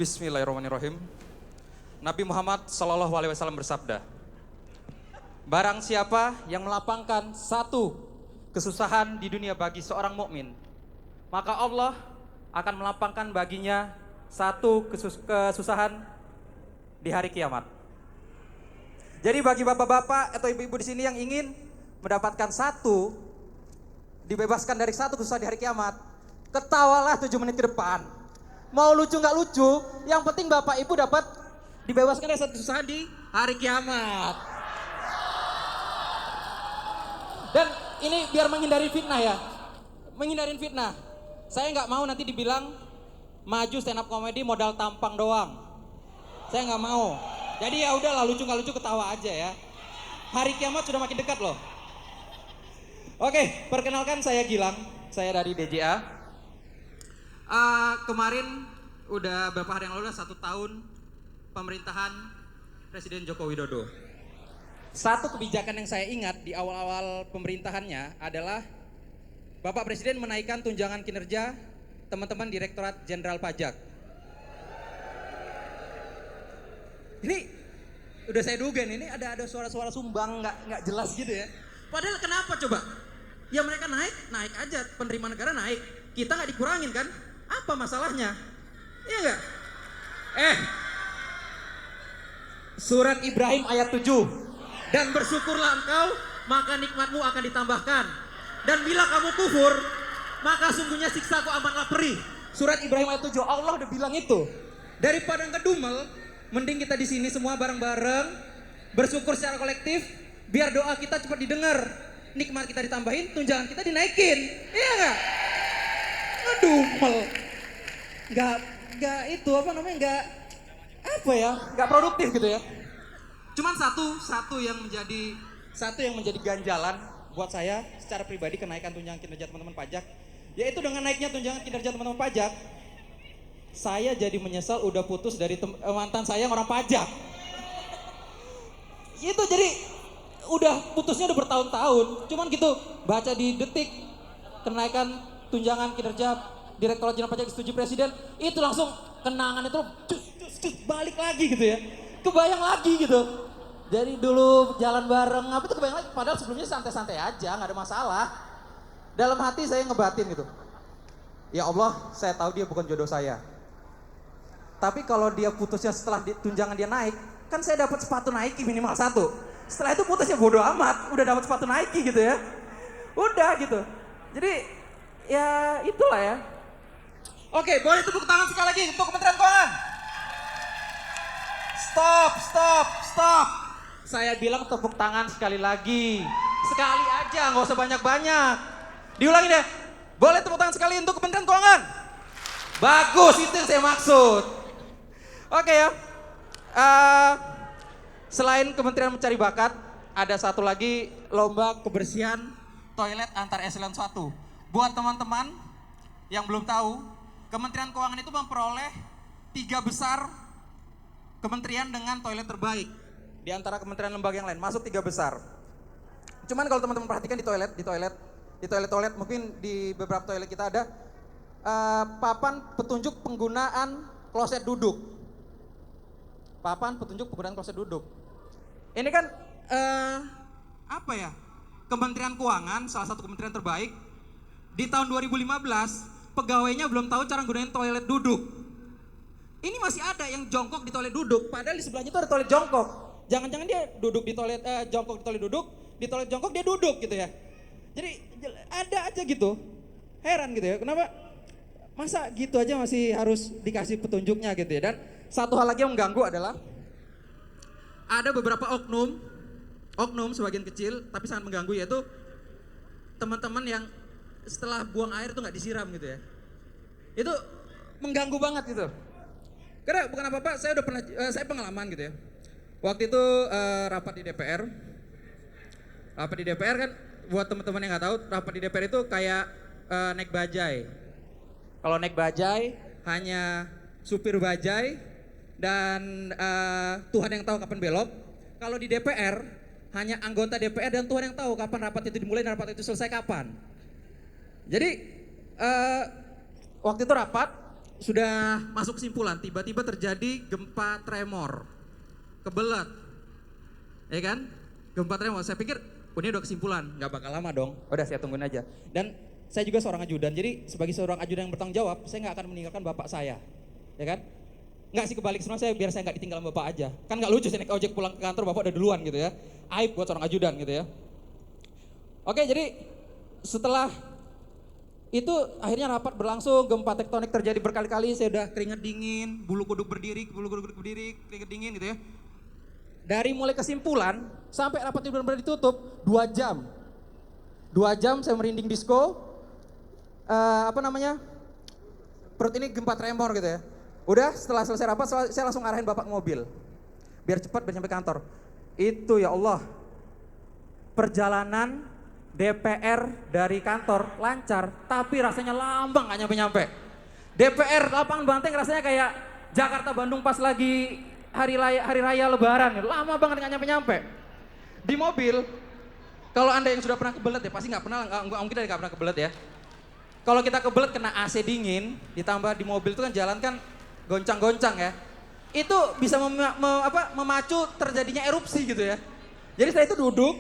Bismillahirrahmanirrahim. Nabi Muhammad SAW bersabda, barang siapa yang melapangkan satu kesusahan di dunia bagi seorang mukmin, maka Allah akan melapangkan baginya satu kesusahan di hari kiamat. Jadi bagi bapak-bapak atau ibu-ibu di sini yang ingin mendapatkan dibebaskan dari satu kesusahan di hari kiamat, ketawalah 7 menit ke depan. Mau lucu nggak lucu, yang penting bapak ibu dapat dibebaskan dari satu kesusahan di hari kiamat. Dan ini biar menghindari fitnah ya, menghindarin fitnah. Saya nggak mau nanti dibilang maju stand up comedy modal tampang doang. Saya nggak mau. Jadi ya udahlah, lucu nggak lucu ketawa aja ya. Hari kiamat sudah makin dekat loh. Oke, perkenalkan saya Gilang, saya dari DJA. Kemarin udah beberapa hari yang lalu 1 tahun pemerintahan Presiden Joko Widodo. Satu kebijakan yang saya ingat di awal-awal pemerintahannya adalah Bapak Presiden menaikkan tunjangan kinerja teman-teman Direktorat Jenderal Pajak. Ini udah saya duga nih, ini ada suara-suara sumbang nggak jelas gitu ya. Padahal kenapa coba? Ya mereka naik aja, penerimaan negara naik, kita nggak dikurangin kan? Apa masalahnya? Iya nggak? Surat Ibrahim ayat 7. Dan bersyukurlah engkau, maka nikmatmu akan ditambahkan. Dan bila kamu kufur, maka sungguhnya siksaku amatlah perih. Surat Ibrahim ayat 7, Allah udah bilang itu. Daripada ngedumel, mending kita di sini semua bareng-bareng bersyukur secara kolektif, biar doa kita cepat didengar. Nikmat kita ditambahin, tunjangan kita dinaikin. Iya nggak? Ngedumel. Nggak itu apa namanya, nggak produktif gitu ya. Cuman satu yang menjadi ganjalan buat saya secara pribadi kenaikan tunjangan kinerja teman-teman pajak, yaitu dengan naiknya tunjangan kinerja teman-teman pajak, saya jadi menyesal udah putus dari mantan saya yang orang pajak. Itu jadi udah putusnya udah bertahun-tahun. Cuman gitu baca di Detik kenaikan tunjangan kinerja Direktorat Jenderal Pajak disetujui Presiden, itu langsung kenangan itu balik lagi gitu ya. Kebayang lagi gitu. Jadi dulu jalan bareng apa itu kebayang lagi, padahal sebelumnya santai-santai aja, nggak ada masalah. Dalam hati saya ngebatin gitu. Ya Allah, saya tahu dia bukan jodoh saya. Tapi kalau dia putusnya setelah tunjangan dia naik, kan saya dapat sepatu Nike minimal 1. Setelah itu putusnya bodo amat, udah dapat sepatu Nike gitu ya. Udah gitu. Jadi ya itulah ya. Oke, boleh tepuk tangan sekali lagi untuk Kementerian Keuangan. Stop. Saya bilang tepuk tangan sekali lagi. Sekali aja, nggak usah banyak-banyak. Diulangi deh. Boleh tepuk tangan sekali untuk Kementerian Keuangan. Bagus, itu yang saya maksud. Oke ya. Selain Kementerian Mencari Bakat, ada satu lagi lomba kebersihan toilet antar eselon 1. Buat teman-teman yang belum tahu, Kementerian Keuangan itu memperoleh 3 besar kementerian dengan toilet terbaik di antara kementerian lembaga yang lain, masuk 3 besar. Cuman kalau teman-teman perhatikan di toilet mungkin di beberapa toilet kita ada papan petunjuk penggunaan kloset duduk. Ini kan Kementerian Keuangan, salah satu kementerian terbaik. Di tahun 2015 pegawainya belum tahu cara gunain toilet duduk. Ini masih ada yang jongkok di toilet duduk, padahal di sebelahnya itu ada toilet jongkok. Jangan-jangan dia duduk di toilet jongkok di toilet duduk, di toilet jongkok dia duduk gitu ya. Jadi ada aja gitu. Heran gitu ya, kenapa masa gitu aja masih harus dikasih petunjuknya gitu ya. Dan satu hal lagi yang mengganggu adalah ada beberapa oknum sebagian kecil tapi sangat mengganggu, yaitu teman-teman yang setelah buang air tuh nggak disiram gitu ya. Itu mengganggu banget gitu. Karena bukan apa-apa, saya udah pernah, saya pengalaman gitu ya. Waktu itu rapat di DPR. Rapat di DPR kan, buat teman-teman yang nggak tahu, rapat di DPR itu kayak naik bajai. Kalau naik bajai hanya supir bajai dan Tuhan yang tahu kapan belok. Kalau di DPR hanya anggota DPR dan Tuhan yang tahu kapan rapat itu dimulai dan rapat itu selesai kapan. Jadi waktu itu rapat, sudah masuk kesimpulan, tiba-tiba terjadi gempa tremor, kebelet, ya kan? Gempa tremor, saya pikir, ini udah kesimpulan, nggak bakal lama dong. Udah saya tungguin aja. Dan saya juga seorang ajudan, jadi sebagai seorang ajudan yang bertanggung jawab, saya nggak akan meninggalkan bapak saya, ya kan? Nggak sih, kebalik semua, biar saya nggak ditinggal bapak aja. Kan nggak lucu saya naik ojek pulang ke kantor, bapak udah duluan gitu ya. Aib buat seorang ajudan gitu ya. Oke, jadi setelah itu akhirnya rapat berlangsung, gempa tektonik terjadi berkali-kali, saya udah keringat dingin, bulu kuduk berdiri, keringat dingin gitu ya. Dari mulai kesimpulan sampai rapat itu benar-benar ditutup 2 jam. 2 jam saya merinding disco. Perut ini gempa tremor gitu ya. Udah setelah selesai rapat saya langsung arahin bapak ke mobil. Biar cepat biar sampai kantor. Itu ya Allah. Perjalanan DPR dari kantor lancar, tapi rasanya lambang gak nyampe-nyampe. DPR lapangan Banteng rasanya kayak Jakarta Bandung pas lagi hari raya Lebaran, lama banget gak nyampe-nyampe. Di mobil, kalau anda yang sudah pernah kebelet ya, pasti nggak mungkin nggak pernah kebelet ya. Kalau kita kebelet kena AC dingin, ditambah di mobil itu kan jalan kan goncang-goncang ya, itu bisa memacu terjadinya erupsi gitu ya. Jadi saya itu duduk,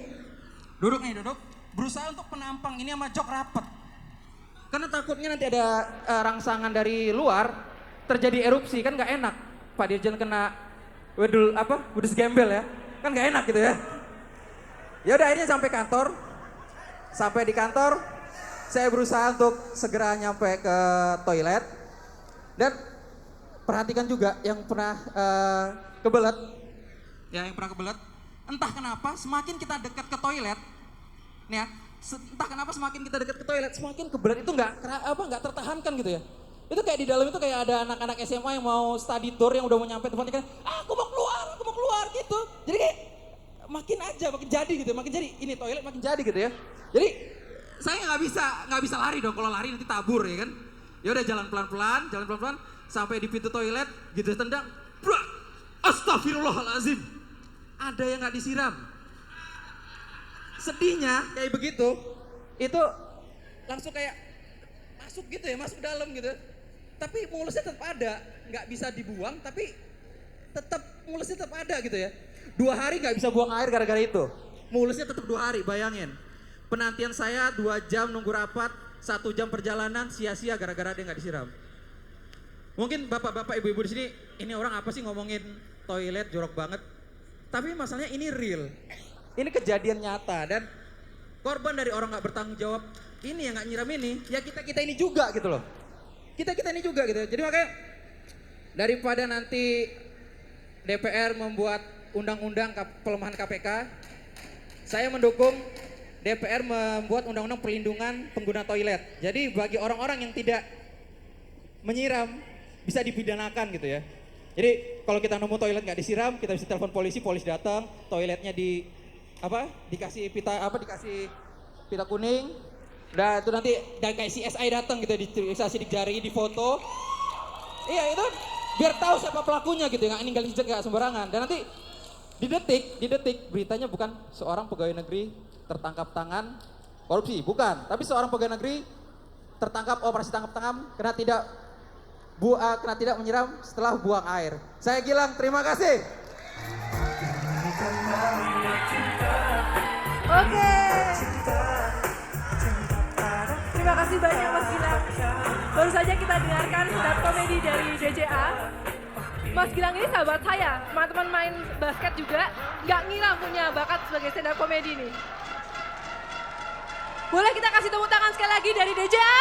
berusaha untuk penampang ini sama jok rapet. Karena takutnya nanti ada rangsangan dari luar, terjadi erupsi, kan nggak enak. Pak Dirjen kena wedus gembel ya, kan nggak enak gitu ya. Ya udah akhirnya sampai kantor. Sampai di kantor, saya berusaha untuk segera nyampe ke toilet. Dan perhatikan juga yang pernah kebelet. Ya, yang pernah kebelet. Entah kenapa semakin kita dekat ke toilet, nih ya, entah kenapa semakin kita dekat ke toilet, semakin kebelet itu nggak tertahankan gitu ya. Itu kayak di dalam itu kayak ada anak-anak SMA yang mau study tour yang udah mau nyampe tempatnya kan, aku mau keluar gitu. Jadi kayak makin jadi gitu, makin jadi ini toilet makin jadi gitu ya. Jadi saya nggak bisa lari dong, kalau lari nanti tabur ya kan. Ya udah jalan pelan-pelan sampai di pintu toilet gitu tendang, brak, astagfirullahalazim, ada yang nggak disiram. Sedihnya kayak begitu, itu langsung kayak masuk gitu ya, masuk dalam gitu. Tapi mulusnya tetap ada, nggak bisa dibuang, tapi tetap mulusnya tetap ada gitu ya. 2 hari nggak bisa buang air gara-gara itu. Mulusnya tetap 2 hari, bayangin. Penantian saya 2 jam nunggu rapat, 1 jam perjalanan sia-sia gara-gara dia nggak disiram. Mungkin bapak-bapak, ibu-ibu di sini, ini orang apa sih ngomongin toilet jorok banget. Tapi masalahnya ini real. Ini kejadian nyata dan korban dari orang nggak bertanggung jawab ini yang nggak nyiram ini, ya kita ini juga gitu loh. Kita ini juga gitu. Jadi makanya daripada nanti DPR membuat undang-undang pelemahan KPK, saya mendukung DPR membuat undang-undang perlindungan pengguna toilet. Jadi bagi orang-orang yang tidak menyiram bisa dipidanakan gitu ya. Jadi kalau kita nemu toilet nggak disiram, kita bisa telepon polisi datang, toiletnya dikasih pita kuning. Udah itu nanti kayak CSI datang gitu, dikasih di jari, di foto. Iya itu biar tahu siapa pelakunya gitu, nggak ninggalin jejak nggak sembarangan. Dan nanti di detik beritanya bukan seorang pegawai negeri tertangkap tangan korupsi, bukan, tapi seorang pegawai negeri tertangkap operasi tangkap tangan karena tidak menyiram setelah buang air. Saya Gilang, terima kasih. Oke. Terima kasih banyak Mas Gilang. Baru saja kita dengarkan stand-up komedi dari DJA. Mas Gilang ini sahabat saya, teman-teman main basket juga, nggak ngira punya bakat sebagai stand-up komedi nih. Boleh kita kasih tepuk tangan sekali lagi dari DJA?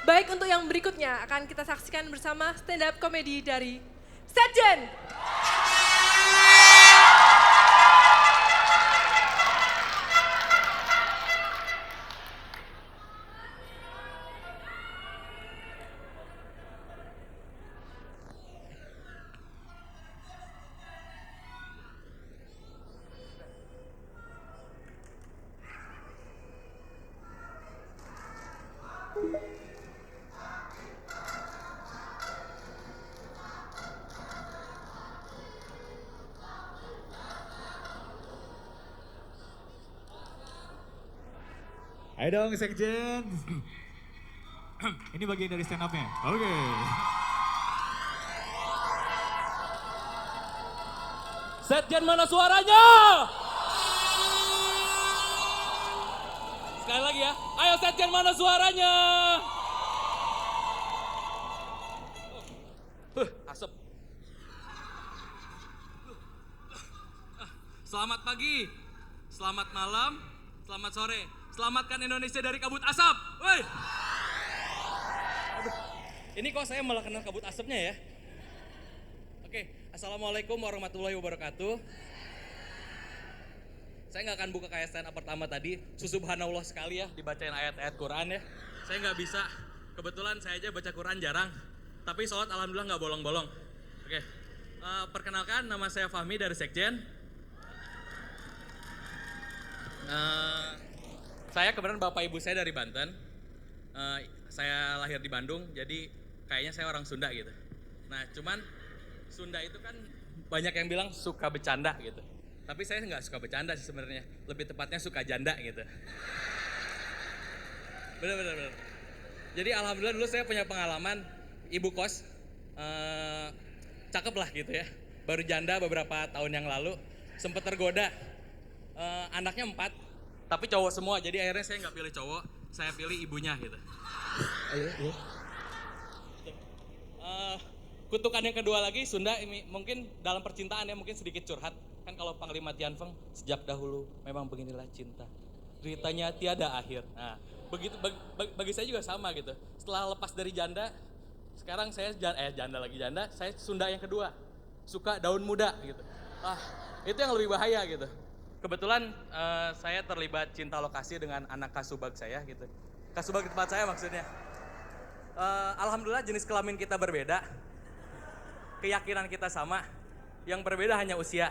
Baik, untuk yang berikutnya akan kita saksikan bersama stand-up komedi dari Setjen. Ayo dong Sekjen. Ini bagian dari stand up-nya. Oke. Sekjen mana suaranya? Sekali lagi ya. Ayo Sekjen mana suaranya? Asap. Selamat pagi, selamat malam, selamat sore. Selamatkan Indonesia dari kabut asap. Woi. Aduh, ini kok saya malah kenal kabut asapnya ya? Oke, assalamualaikum warahmatullahi wabarakatuh. Saya nggak akan buka kayak stand up pertama tadi. Subhanallah sekali ya, dibacain ayat-ayat Quran ya. Saya nggak bisa. Kebetulan saya aja baca Quran jarang. Tapi sholat alhamdulillah nggak bolong-bolong. Oke, perkenalkan nama saya Fahmi dari Sekjen. Saya kebetulan bapak ibu saya dari Banten. Saya lahir di Bandung, jadi kayaknya saya orang Sunda gitu. Nah, cuman Sunda itu kan banyak yang bilang suka bercanda gitu. Tapi saya nggak suka bercanda sih sebenarnya. Lebih tepatnya suka janda gitu. Bener. Jadi alhamdulillah dulu saya punya pengalaman ibu kos, cakep lah gitu ya. Baru janda beberapa tahun yang lalu, sempet tergoda. Anaknya 4, tapi cowok semua. Jadi akhirnya saya nggak pilih cowok, saya pilih ibunya gitu. Kutukan yang kedua lagi Sunda ini mungkin dalam percintaan ya, mungkin sedikit curhat. Kan kalau Panglima Tianfeng, sejak dahulu memang beginilah cinta, deritanya tiada akhir. Nah, begitu bagi saya juga sama gitu. Setelah lepas dari janda, sekarang saya janda, saya Sunda yang kedua, suka daun muda gitu. Itu yang lebih bahaya gitu. Kebetulan saya terlibat cinta lokasi dengan anak kasubag saya gitu. Kasubag tempat saya maksudnya. Alhamdulillah jenis kelamin kita berbeda. Keyakinan kita sama. Yang berbeda hanya usia.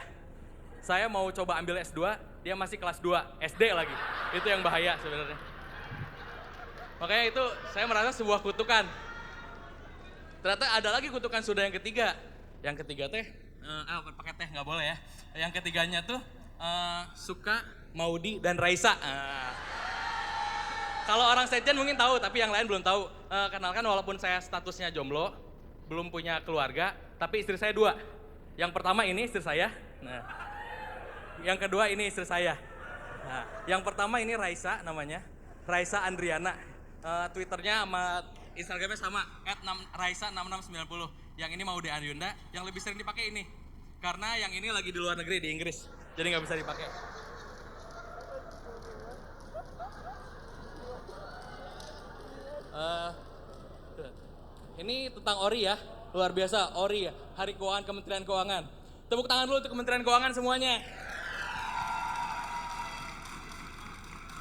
Saya mau coba ambil S2, dia masih kelas 2, SD lagi. Itu yang bahaya sebenarnya. Makanya itu saya merasa sebuah kutukan. Ternyata ada lagi kutukan sudah yang ketiga. Yang ketiga teh, pakai teh nggak boleh ya. Yang ketiganya tuh suka Maudi dan Raisa. Kalau orang Sekjen mungkin tahu, tapi yang lain belum tahu. Kenalkan walaupun saya statusnya jomblo, belum punya keluarga, tapi istri saya 2. Yang pertama ini istri saya. Nah, yang kedua ini istri saya. Nah, yang pertama ini Raisa namanya, Raisa Andriana. Twitternya sama Instagramnya sama @raisa6690. Yang ini Maude Aryunda, yang lebih sering dipakai ini. Karena yang ini lagi di luar negeri, di Inggris. Jadi nggak bisa dipakai. Ini tentang ORI ya, luar biasa. ORI ya, Hari Keuangan Kementerian Keuangan. Tepuk tangan dulu untuk Kementerian Keuangan semuanya.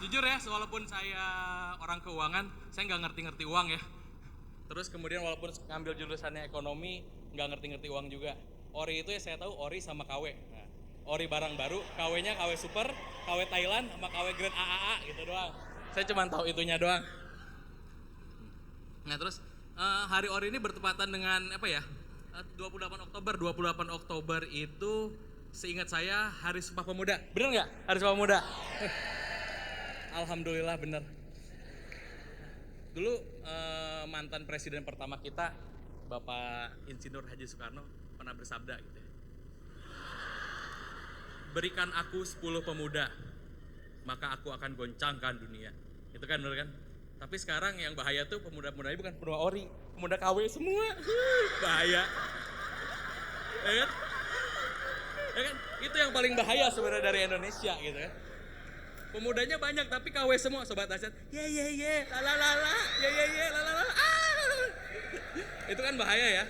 Jujur ya, walaupun saya orang keuangan, saya nggak ngerti-ngerti uang ya. Terus kemudian walaupun ngambil jurusannya ekonomi, nggak ngerti-ngerti uang juga. ORI itu ya saya tahu ORI sama KW. Nah, ORI barang baru, KW-nya KW Super, KW Thailand, sama KW Grade AAA gitu doang. Saya cuma tahu itunya doang. Nah terus hari ORI ini bertepatan dengan apa ya? 28 Oktober. 28 Oktober itu seingat saya Hari Sumpah Pemuda. Bener nggak? Hari Sumpah Pemuda. Alhamdulillah bener. Dulu mantan presiden pertama kita, Bapak Insinyur Haji Soekarno pernah bersabda gitu ya. Berikan aku 10 pemuda, maka aku akan goncangkan dunia. Itu kan bener kan? Tapi sekarang yang bahaya tuh pemuda-pemudanya bukan pemuda ORI, pemuda KW semua. Bahaya. Ya kan? Ya kan? Itu yang paling bahaya sebenarnya dari Indonesia gitu kan. Pemudanya banyak tapi KW semua, sobat aset. Ye, la la la, ye, la la la. Itu kan bahaya ya.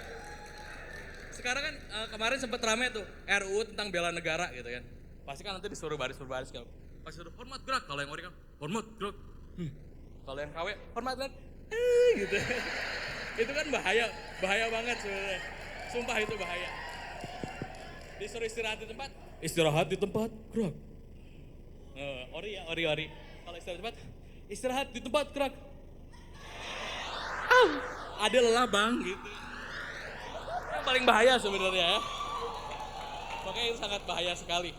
Sekarang kan kemarin sempat rame tuh RUU tentang bela negara gitu kan. Pasti kan nanti disuruh baris-baris kan. Pasti suruh hormat gerak, kalau yang ORI kan hormat gerak. Kalau yang KW hormat gerak. Gitu. Itu kan bahaya banget sebenarnya. Sumpah itu bahaya. Disuruh istirahat di tempat, gerak. Ori ya, ori. Kalau istirahat di tempat gerak. Ada lelah bang gitu. Yang paling bahaya sebenarnya ya. Makanya itu sangat bahaya sekali.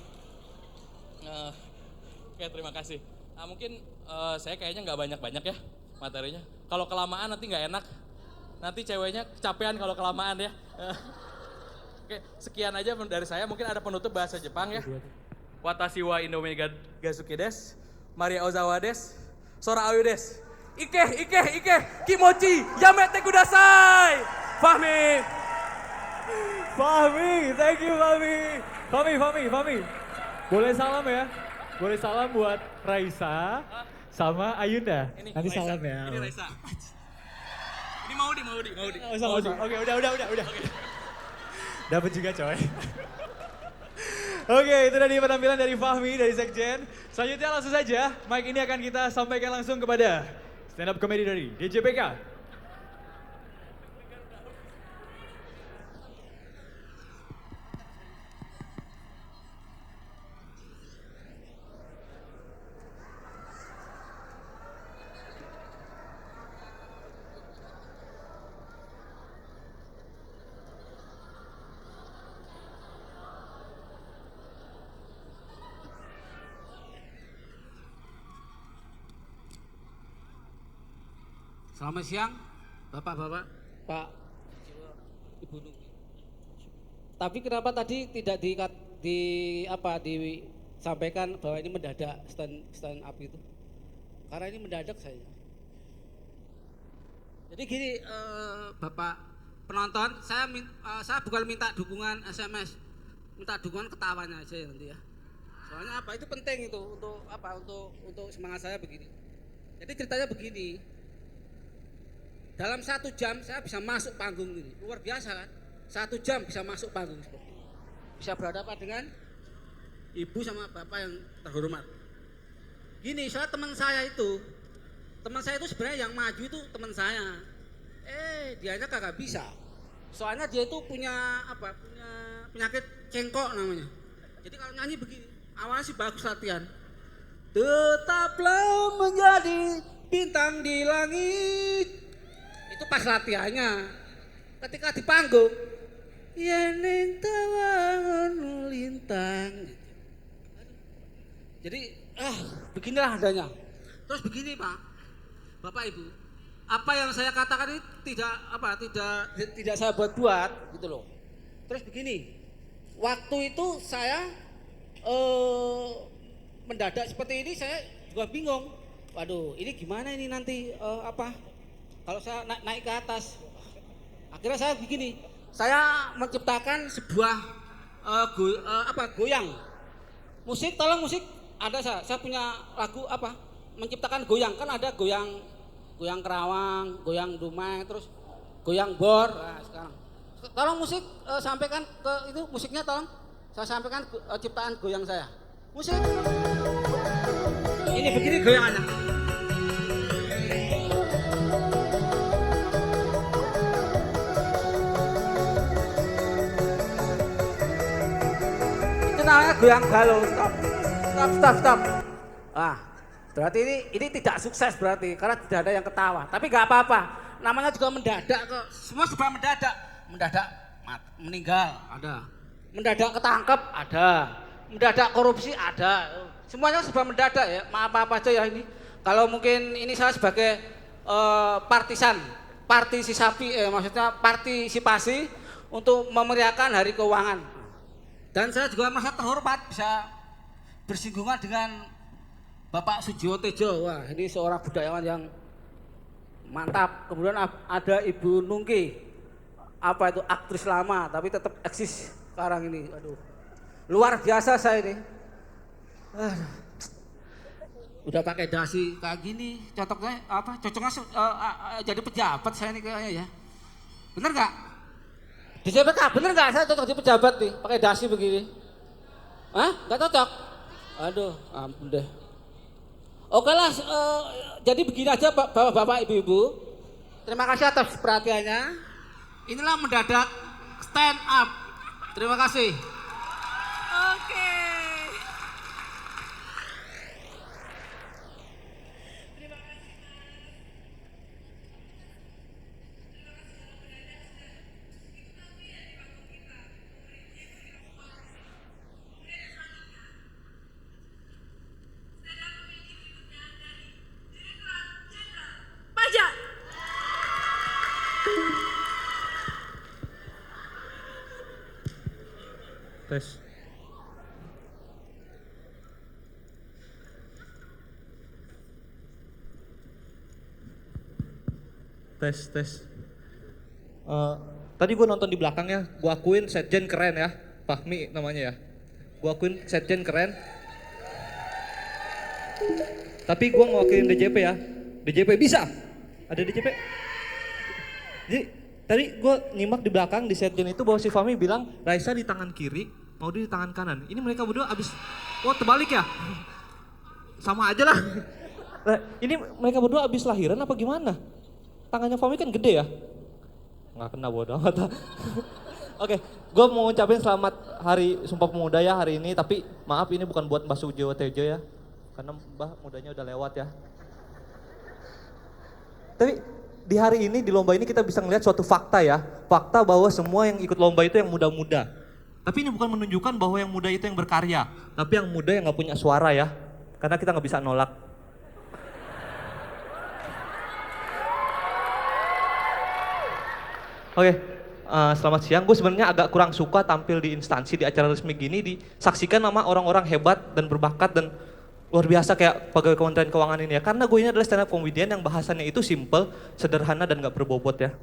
Oke, terima kasih. Nah, mungkin Saya kayaknya nggak banyak-banyak ya materinya. Kalau kelamaan nanti nggak enak. Nanti ceweknya kecapean kalau kelamaan ya. Oke, sekian aja dari saya. Mungkin ada penutup bahasa Jepang ya. Watashi wa Indomie ga Gazuki desu. Maria Ozawa desu. Sora Ayu desu. Ike, kimochi, yamete kudasai. Fahmi. Fahmi, thank you Fahmi. Boleh salam ya? Boleh salam buat Raisa sama Ayunda. Nanti Raisa. salam ya. Ini Raisa. Ini Maudi. Oh, salam. Oke, udah. Dapat juga coy. Oke, itu tadi penampilan dari Fahmi dari Sekjen. Selanjutnya langsung saja, mic ini akan kita sampaikan langsung kepada stand up comedy dari DJPK. Selamat siang, Bapak-bapak, Pak Ibu Nungki. Tapi kenapa tadi tidak disampaikan bahwa ini mendadak stand up itu? Karena ini mendadak saya. Jadi gini, Bapak penonton, saya bukan minta dukungan SMS, minta dukungan ketawanya aja nanti ya. Soalnya apa? Itu penting itu untuk semangat saya begini. Jadi ceritanya begini. Dalam 1 jam saya bisa masuk panggung ini, luar biasa kan? 1 jam bisa masuk panggung seperti ini. Bisa berhadapan dengan ibu sama bapak yang terhormat. Gini, soal teman saya itu sebenarnya yang maju itu teman saya. Dianya kagak bisa. Soalnya dia itu punya penyakit cengkok namanya. Jadi kalau nyanyi begini, awalnya sih bagus latihan. Tetaplah menjadi bintang di langit. Itu pas latihannya. Ketika di panggung, ya ning tawangun lintang. Jadi beginilah adanya. Terus begini Pak, Bapak Ibu, apa yang saya katakan ini tidak saya buat-buat gitu loh. Terus begini, waktu itu saya mendadak seperti ini saya juga bingung. Waduh, ini gimana ini nanti kalau saya naik ke atas. Akhirnya saya begini, saya menciptakan sebuah goyang. Musik, tolong musik. Ada saya punya lagu menciptakan goyang. Kan ada goyang kerawang, goyang dumai, terus goyang bor. Nah, sekarang tolong musik sampaikan ke itu musiknya tolong. Saya sampaikan ciptaan goyang saya. Musik. Ini begini goyangannya. Itu namanya goyang galau. Stop. Berarti ini tidak sukses berarti karena tidak ada yang ketawa. Tapi nggak apa-apa. Namanya juga mendadak kok. Semua serba mendadak. Mendadak meninggal ada. Mendadak ketangkep ada. Mendadak korupsi ada. Semuanya serba mendadak ya. Maaf apa aja ya ini. Kalau mungkin ini saya sebagai partisipasi untuk memeriahkan Hari Keuangan. Dan saya juga merasa terhormat bisa bersinggungan dengan Bapak Sujiwo Tejo. Wah, ini seorang budayawan yang mantap. Kemudian ada Ibu Nungki. Aktris lama tapi tetap eksis sekarang ini. Aduh. Luar biasa saya ini. Udah pakai dasi kayak gini, cocoknya jadi pejabat saya ini kayaknya ya. Bener nggak? Di JPK bener nggak saya cocok jadi pejabat nih, pakai dasi begini? Nggak cocok? Aduh, ampun deh. Oke lah, jadi begini aja bapak-bapak, ibu-ibu. Terima kasih atas perhatiannya. Inilah mendadak stand up. Terima kasih. Oke. Tes. Tes. Tadi gue nonton di belakangnya, gue akuin Setjen keren ya, Fahmi namanya ya. Gue akuin Setjen keren. Tapi gue ngewakilin DJP ya, DJP bisa, ada DJP. Jadi tadi gue nyimak di belakang di Setjen itu bahwa si Fahmi bilang Raisa di tangan kiri, Maudi di tangan kanan. Ini mereka berdua abis, oh terbalik ya? Sama aja lah. Nah, ini mereka berdua abis lahiran apa gimana? Tangannya Fahmi kan gede ya? Nggak kena bodoh amat. Oke, gue mau ngucapin selamat hari Sumpah Pemuda ya hari ini. Tapi maaf ini bukan buat Mbah Sujiwo Tejo ya. Karena Mbah mudanya udah lewat ya. Tapi di hari ini, di lomba ini kita bisa ngelihat suatu fakta ya. Fakta bahwa semua yang ikut lomba itu yang muda-muda. Tapi ini bukan menunjukkan bahwa yang muda itu yang berkarya. Tapi yang muda yang gak punya suara ya. Karena kita gak bisa nolak. Oke, selamat siang. Gue sebenarnya agak kurang suka tampil di instansi, di acara resmi gini, disaksikan sama orang-orang hebat dan berbakat dan luar biasa kayak pegawai Kementerian Keuangan ini ya. Karena gue ini adalah stand up comedian yang bahasannya itu simple, sederhana dan gak berbobot ya.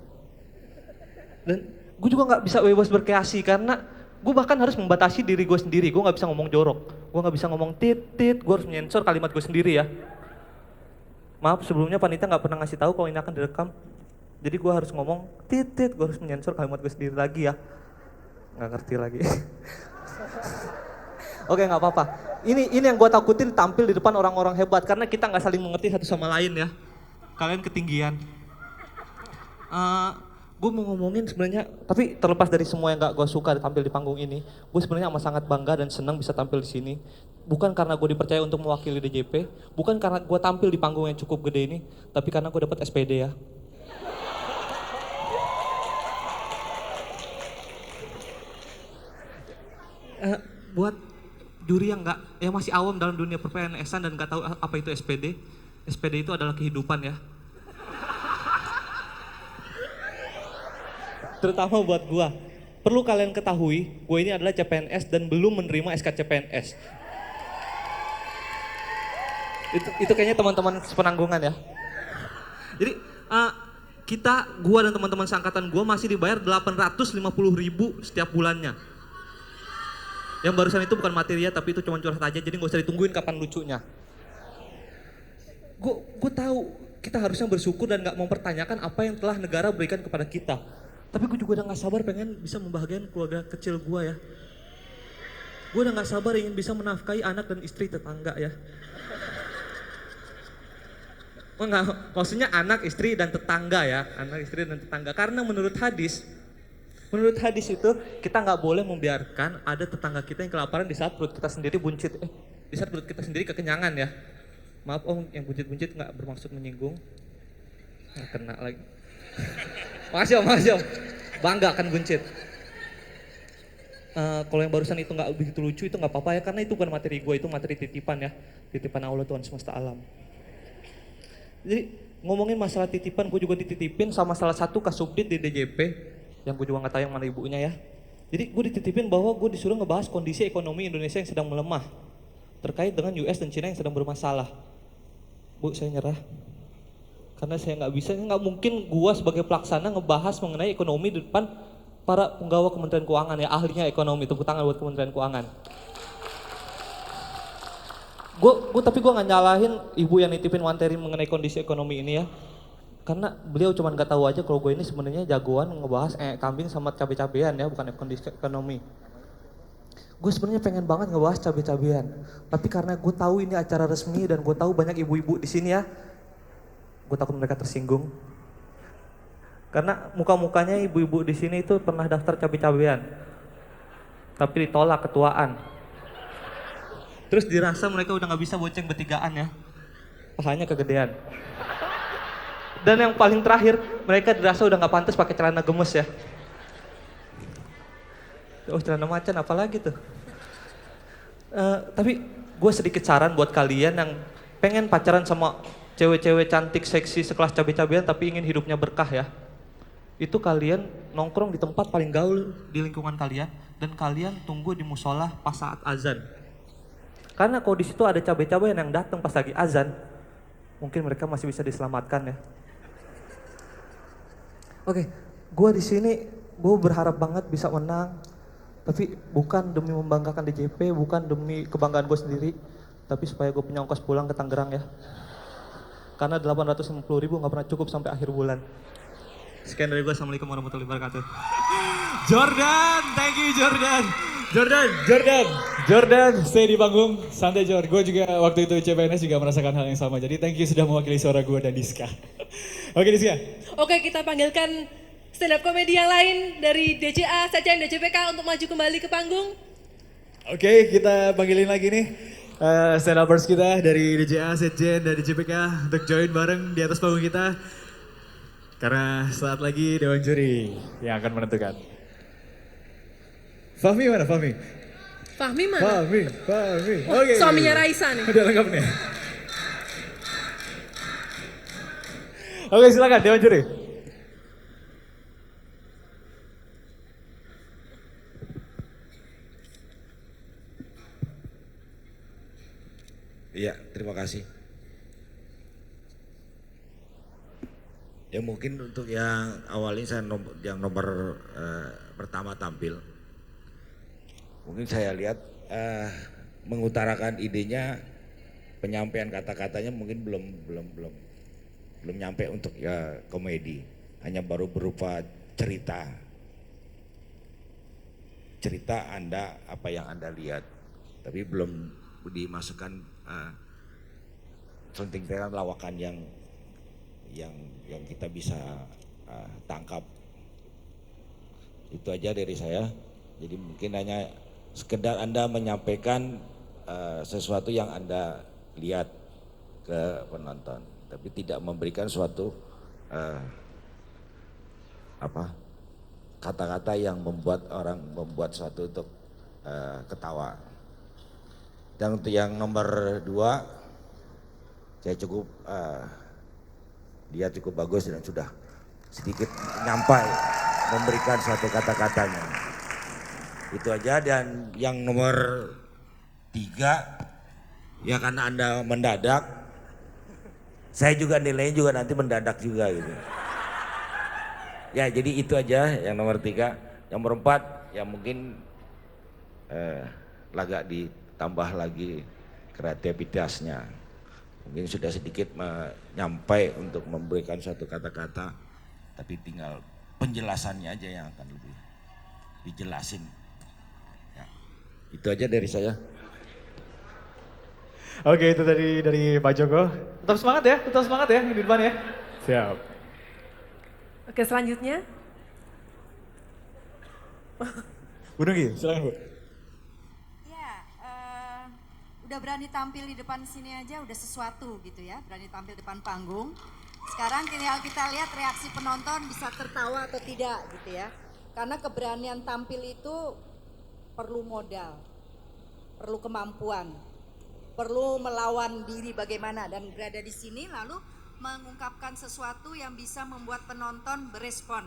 Dan gue juga gak bisa bebas berkreasi karena gue bahkan harus membatasi diri gue sendiri. Gue gak bisa ngomong jorok, gue gak bisa ngomong tit, gue harus menyensor kalimat gue sendiri ya. Maaf sebelumnya panitia gak pernah ngasih tahu kalau ini akan direkam. Jadi gue harus ngomong tit, gue harus menyensor kalimat gue sendiri lagi ya. Nggak ngerti lagi. Oke nggak apa-apa. Ini yang gue takutin tampil di depan orang-orang hebat karena kita nggak saling mengerti satu sama lain ya. Kalian ketinggian. Gue mau ngomongin sebenarnya, tapi terlepas dari semua yang nggak gue suka tampil di panggung ini, gue sebenarnya amat sangat bangga dan senang bisa tampil di sini. Bukan karena gue dipercaya untuk mewakili DJP, bukan karena gue tampil di panggung yang cukup gede ini, tapi karena gue dapat SPD ya. Buat juri yang masih awam dalam dunia per-PNS-an dan nggak tahu apa itu SPD. SPD itu adalah kehidupan ya. Terutama buat gua. Perlu kalian ketahui, gua ini adalah CPNS dan belum menerima SK CPNS. Itu kayaknya teman-teman sepenanggungan ya. Jadi gua dan teman-teman seangkatan gua masih dibayar 850.000 setiap bulannya. Yang barusan itu bukan materi ya, tapi itu cuma curhat aja, jadi gak usah ditungguin kapan lucunya. Gue tahu kita harusnya bersyukur dan gak mempertanyakan apa yang telah negara berikan kepada kita. Tapi gue juga udah gak sabar pengen bisa membahagiakan keluarga kecil gue ya. Gue udah gak sabar ingin bisa menafkahi anak dan istri tetangga ya. Enggak, maksudnya anak, istri, dan tetangga ya. Anak, istri, dan tetangga. Karena menurut hadis itu kita nggak boleh membiarkan ada tetangga kita yang kelaparan di saat perut kita sendiri buncit. Di saat perut kita sendiri kekenyangan ya. Maaf om, yang buncit-buncit nggak bermaksud menyinggung. Nggak kena lagi. Makasih om. Bangga kan buncit. Kalau yang barusan itu nggak begitu lucu itu nggak apa-apa ya, karena itu bukan materi gue, itu materi titipan ya. Titipan Allah Tuhan semesta alam. Jadi ngomongin masalah titipan, gue juga dititipin sama salah satu kasubdit di DJP. Yang gue juga nggak tahu yang mana ibunya ya. Jadi gue dititipin bahwa gue disuruh ngebahas kondisi ekonomi Indonesia yang sedang melemah terkait dengan US dan China yang sedang bermasalah. Bu, saya nyerah. Karena saya nggak mungkin gue sebagai pelaksana ngebahas mengenai ekonomi di depan para penggawa Kementerian Keuangan ya, ahlinya ekonomi. Tepuk tangan buat Kementerian Keuangan. Tapi gue nggak nyalahin ibu yang nitipin materi mengenai kondisi ekonomi ini ya. Karena beliau cuma nggak tahu aja kalau gue ini sebenarnya jagoan ngebahas kambing sama cabai-cabean ya, bukan kondisi ekonomi. Gue sebenarnya pengen banget ngebahas cabai-cabean, tapi karena gue tahu ini acara resmi dan gue tahu banyak ibu-ibu di sini ya, gue takut mereka tersinggung. Karena muka-mukanya ibu-ibu di sini itu pernah daftar cabai-cabean, tapi ditolak ketuaan. Terus dirasa mereka udah nggak bisa bonceng bertigaan ya, pahanya kegedean. Dan yang paling terakhir, mereka dirasa udah gak pantas pakai celana gemes ya. Oh celana macan apalagi tuh. Tapi gue sedikit saran buat kalian yang pengen pacaran sama cewek-cewek cantik, seksi, sekelas cabai-cabean tapi ingin hidupnya berkah ya. itu kalian nongkrong di tempat paling gaul di lingkungan kalian dan kalian tunggu di musola pas saat azan. Karena kalau di situ ada cabai-cabai yang datang pas lagi azan, mungkin mereka masih bisa diselamatkan ya. Oke, gue di sini gue berharap banget bisa menang, tapi bukan demi membanggakan DJP, bukan demi kebanggaan gue sendiri, tapi supaya gue punya ongkos pulang ke Tangerang ya. Karena 850.000 nggak pernah cukup sampai akhir bulan. Sekian dari gue, assalamualaikum warahmatullahi wabarakatuh. Jordan, thank you Jordan. Jordan, stay di panggung, santai Jor. Gue juga waktu itu CPNS juga merasakan hal yang sama. Jadi thank you sudah mewakili suara gue dan Diska. Oke Diska. Oke, kita panggilkan stand up komedi yang lain dari DCA, Secen, DCPK untuk maju kembali ke panggung. Oke, kita panggilin lagi nih stand upers kita dari DJA, Setjen, dan DJPK untuk join bareng di atas panggung kita. Karena saat lagi Dewan Juri yang akan menentukan. Fahmi mana Fahmi? Fahmi mana? Fahmi. Wah, Oke. suaminya Raisa nih. Udah lengkap nih. Oke, silakan Dewan Juri. Iya, terima kasih. Ya mungkin untuk yang awalnya yang nomor pertama tampil, mungkin saya lihat mengutarakan idenya, penyampaian kata-katanya mungkin belum nyampe untuk ya komedi, hanya baru berupa cerita Anda apa yang Anda lihat, tapi belum dimasukkan sunting-sunting lawakan yang kita bisa tangkap. Itu aja dari saya. Jadi mungkin hanya sekedar Anda menyampaikan sesuatu yang Anda lihat ke penonton, tapi tidak memberikan suatu kata-kata yang membuat suatu untuk ketawa. Dan untuk yang nomor 2, saya cukup dia cukup bagus dan sudah sedikit nyampai memberikan suatu kata-katanya. Itu aja. Dan yang nomor 3, ya karena Anda mendadak, saya juga nilainya juga nanti mendadak juga gitu. Ya jadi itu aja yang nomor 3. Yang nomor 4 ya mungkin agak ditambah lagi kreativitasnya. Mungkin sudah sedikit menyampai untuk memberikan suatu kata-kata, tapi tinggal penjelasannya aja yang akan lebih dijelasin. Ya, itu aja dari saya. Oke, itu dari Pak Joko. Tetap semangat ya di depan ya. Siap. Oke, selanjutnya. Bu Nunggi, silakan Bu. Udah berani tampil di depan sini aja udah sesuatu gitu ya, berani tampil depan panggung. Sekarang tinggal kita lihat reaksi penonton bisa tertawa atau tidak gitu ya. Karena keberanian tampil itu perlu modal, perlu kemampuan, perlu melawan diri bagaimana, dan berada di sini lalu mengungkapkan sesuatu yang bisa membuat penonton berespon.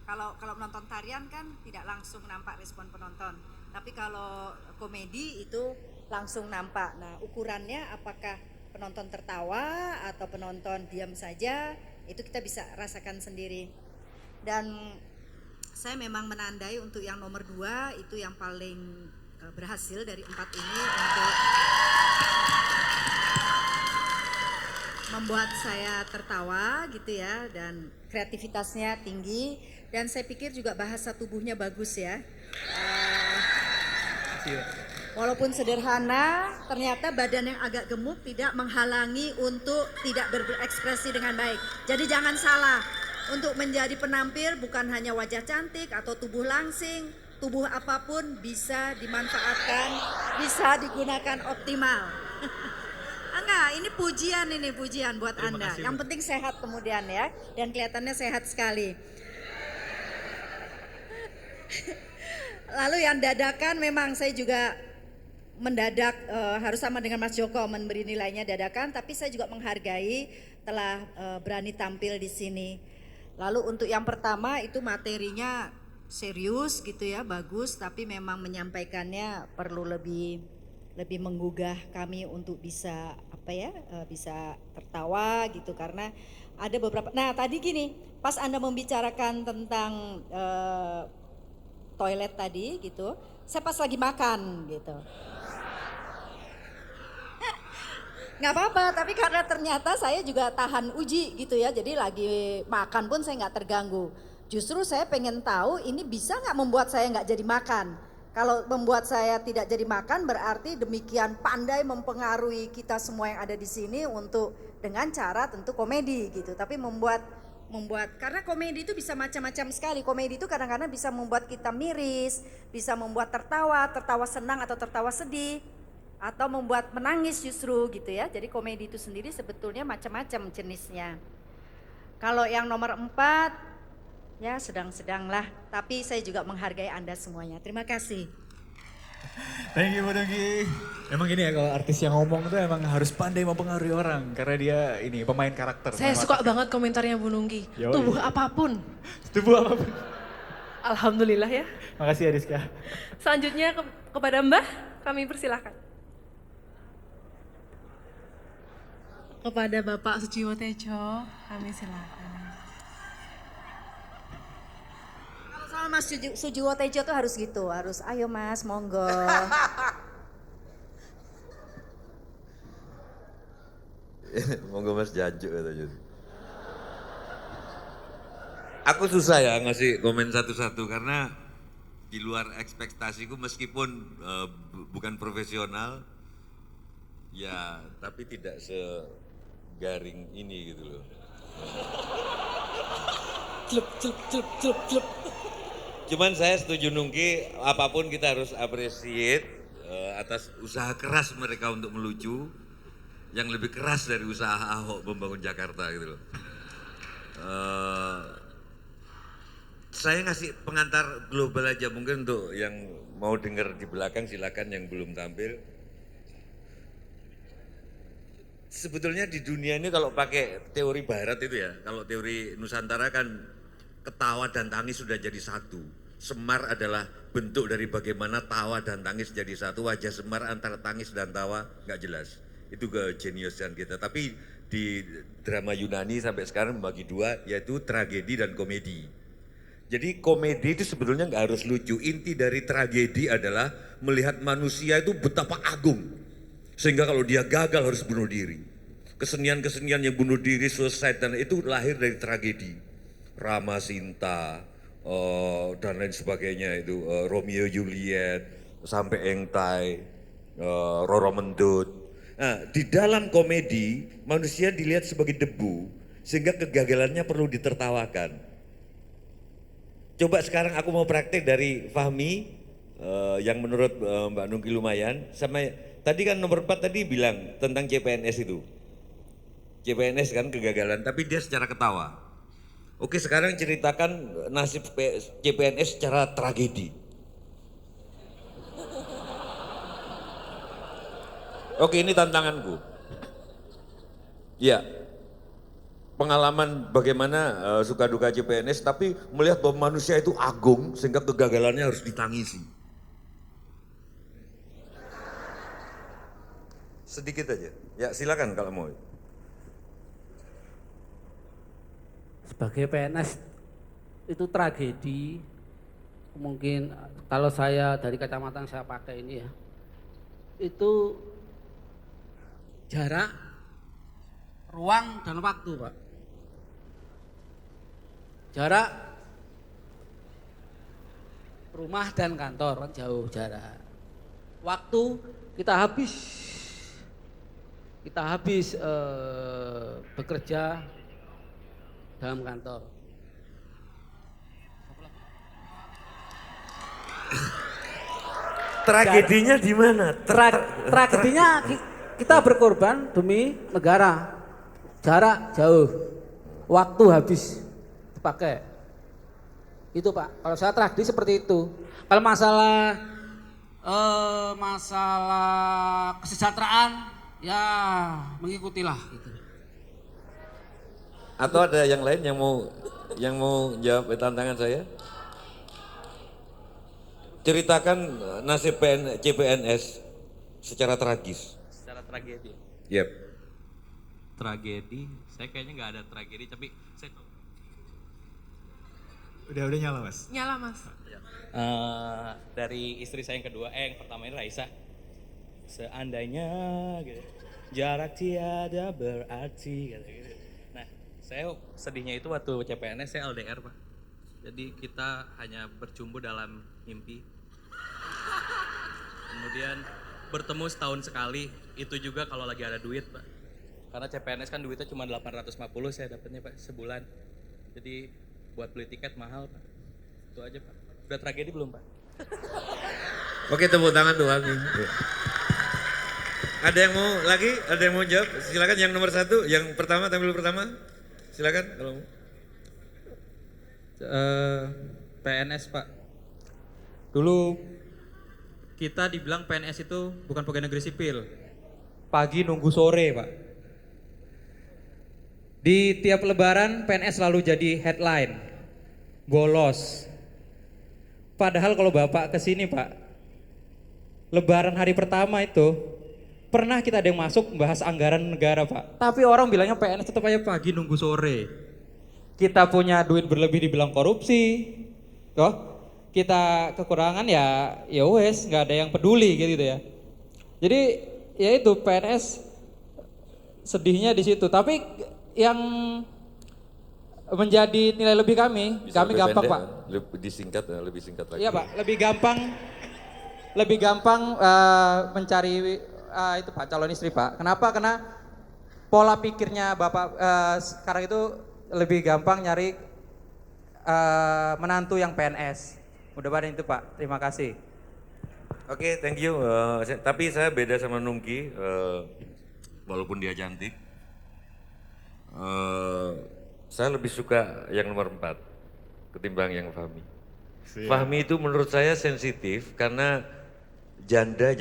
Kalau menonton tarian kan tidak langsung nampak respon penonton, tapi kalau komedi itu langsung nampak. Nah, ukurannya apakah penonton tertawa atau penonton diam saja, itu kita bisa rasakan sendiri. Dan saya memang menandai untuk yang nomor 2 itu yang paling berhasil dari 4 ini untuk membuat saya tertawa gitu ya, dan kreativitasnya tinggi, dan saya pikir juga bahasa tubuhnya bagus ya. Walaupun sederhana, ternyata badan yang agak gemuk tidak menghalangi untuk tidak berekspresi dengan baik. Jadi jangan salah, untuk menjadi penampil bukan hanya wajah cantik atau tubuh langsing, tubuh apapun bisa dimanfaatkan, bisa digunakan optimal. Enggak, ini pujian buat Anda. Yang penting sehat kemudian ya, dan kelihatannya sehat sekali. Lalu yang dadakan memang saya juga mendadak harus sama dengan Mas Joko memberi nilainya dadakan, tapi saya juga menghargai telah berani tampil di sini. Lalu untuk yang pertama itu materinya serius gitu ya, bagus, tapi memang menyampaikannya perlu lebih menggugah kami untuk bisa bisa tertawa gitu, karena ada beberapa. Nah tadi gini, pas Anda membicarakan tentang toilet tadi gitu, saya pas lagi makan gitu. Nggak apa-apa, tapi karena ternyata saya juga tahan uji gitu ya, jadi lagi makan pun saya nggak terganggu. Justru saya pengen tahu ini bisa nggak membuat saya nggak jadi makan. Kalau membuat saya tidak jadi makan berarti demikian pandai mempengaruhi kita semua yang ada di sini untuk dengan cara tentu komedi gitu. Tapi membuat karena komedi itu bisa macam-macam sekali. Komedi itu kadang-kadang bisa membuat kita miris, bisa membuat tertawa senang atau tertawa sedih, atau membuat menangis justru gitu ya. Jadi komedi itu sendiri sebetulnya macam-macam jenisnya. Kalau yang nomor 4 ya sedang-sedang lah, tapi saya juga menghargai Anda semuanya. Terima kasih. Thank you Bu Nungki. Emang gini ya, kalau artis yang ngomong tuh emang harus pandai mempengaruhi orang karena dia ini pemain karakter. Saya suka banget komentarnya Bu Nungki. Yoi. Tubuh apapun. Tubuh apapun. Alhamdulillah ya. Makasih ya Rizka. Selanjutnya kepada Mbah, kami persilahkan. Kepada Bapak Sujiwo Tejo, kami silakan. Kalau sama Mas Sujiwo Tejo tuh harus gitu, harus ayo Mas, monggo. Monggo Mas Jajuk katanya. Aku susah ya ngasih komen satu-satu karena di luar ekspektasiku meskipun bukan profesional ya, tapi tidak segaring ini gitu loh. Cuman saya setuju Nungki, apapun kita harus appreciate atas usaha keras mereka untuk melucu, yang lebih keras dari usaha Ahok membangun Jakarta gitu loh. Saya ngasih pengantar global aja, mungkin untuk yang mau dengar di belakang silakan, yang belum tampil. Sebetulnya di dunia ini kalau pakai teori barat itu ya, kalau teori Nusantara kan ketawa dan tangis sudah jadi satu. Semar adalah bentuk dari bagaimana tawa dan tangis jadi satu. Wajah Semar antara tangis dan tawa nggak jelas. Itu kejeniusan kita. Tapi di drama Yunani sampai sekarang membagi dua, yaitu tragedi dan komedi. Jadi komedi itu sebetulnya nggak harus lucu. Inti dari tragedi adalah melihat manusia itu betapa agung. Sehingga kalau dia gagal harus bunuh diri. Kesenian-kesenian yang bunuh diri, suicide, dan itu lahir dari tragedi. Rama Sinta, dan lain sebagainya itu, Romeo Juliet, sampai Engtai, Roro Mendut. Nah, di dalam komedi manusia dilihat sebagai debu sehingga kegagalannya perlu ditertawakan. Coba sekarang aku mau praktek dari Fahmi yang menurut Mbak Nungki lumayan, sama tadi kan nomor 4 tadi bilang tentang CPNS itu. CPNS kan kegagalan, tapi dia secara ketawa. Oke, sekarang ceritakan nasib CPNS secara tragedi. Oke, ini tantanganku. Ya, pengalaman bagaimana suka duka CPNS, tapi melihat bahwa manusia itu agung sehingga kegagalannya harus ditangisi. Sedikit aja. Ya, silakan kalau mau. Sebagai PNS itu tragedi, mungkin kalau saya dari kacamata yang saya pakai ini ya, itu jarak, ruang dan waktu Pak. Jarak rumah dan kantor kan jauh jarak. Waktu kita habis bekerja dalam kantor. Tragedinya di mana? Tragedinya kita berkorban demi negara. Jarak jauh, waktu habis dipakai. Itu Pak, kalau saya tragedi seperti itu. Kalau masalah kesejahteraan ya mengikutilah gitu. Atau ada yang lain yang mau yang mau jawab tantangan saya? Ceritakan nasib CPNS secara tragis. Secara tragedi. Yep. Tragedi, saya kayaknya nggak ada tragedi, tapi saya Udah nyala Mas. Nyala Mas. dari istri saya yang kedua, yang pertama ini Raisa. Seandainya gitu, jarak tiada berarti gitu. Nah, saya sedihnya itu waktu CPNS saya LDR Pak. Jadi kita hanya bercumbu dalam mimpi. Kemudian bertemu setahun sekali, itu juga kalau lagi ada duit Pak. Karena CPNS kan duitnya cuma 850 saya dapatnya Pak sebulan. Jadi buat beli tiket mahal Pak. Itu aja Pak. Udah tragedi belum Pak? Oke, tepuk tangan tuh Ami. Ada yang mau lagi? Ada yang mau jawab? Silakan yang nomor 1, yang pertama, tampil pertama. Silakan kalau mau. PNS Pak. Dulu kita dibilang PNS itu bukan pegawai negeri sipil. Pagi nunggu sore Pak. Di tiap lebaran PNS selalu jadi headline. Bolos. Padahal kalau Bapak kesini Pak, lebaran hari pertama itu pernah kita ada yang masuk membahas anggaran negara Pak. Tapi orang bilangnya PNS tetap aja pagi nunggu sore. Kita punya duit berlebih dibilang korupsi. Toh, kita kekurangan ya wes nggak ada yang peduli gitu ya. Jadi ya itu PNS sedihnya di situ. Tapi yang menjadi nilai lebih kami gampang Pak. Lebih singkat lagi. Iya Pak, lebih gampang mencari itu Pak calon istri Pak. Kenapa? Karena pola pikirnya Bapak sekarang itu lebih gampang nyari menantu yang PNS. Mudah-mudahan itu Pak. Terima kasih. Oke, thank you. Tapi saya beda sama Nungki, walaupun dia cantik. Saya lebih suka yang nomor 4 ketimbang yang Fahmi. Fahmi itu menurut saya sensitif karena janda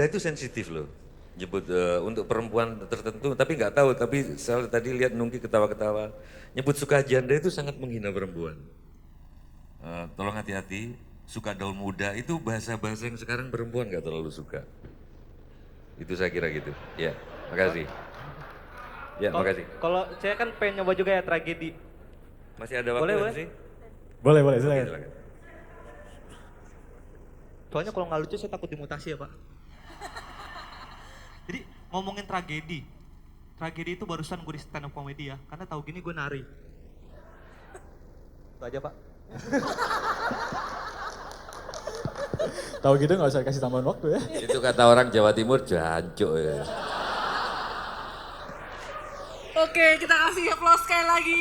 itu sensitif loh. Nyebut untuk perempuan tertentu, tapi nggak tahu. Tapi saya tadi lihat Nungki ketawa-ketawa. Nyebut suka janda itu sangat menghina perempuan. Tolong hati-hati. Suka daun muda itu bahasa-bahasa yang sekarang perempuan nggak terlalu suka. Itu saya kira gitu. Ya, makasih. Ya, makasih. Kalau saya kan pengen nyoba juga ya tragedi. Masih ada waktu Boleh, sih? Boleh, Oke, silakan. silakan. Soalnya kalau nggak lucu saya takut dimutasi ya Pak. Jadi ngomongin tragedi. Tragedi itu barusan gue di stand up comedy ya. Karena tahu gini gue nari. Itu aja Pak. Tahu gitu nggak usah kasih tambahan waktu ya. Itu kata orang Jawa Timur jancuk ya. Oke, kita kasih applause sekali lagi.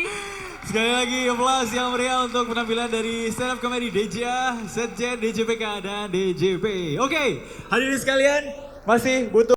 Sekali lagi applause yang meriah untuk penampilan dari stand up comedy DJA, Setjen, DJPK, dan DJP. Oke, hadirin sekalian masih butuh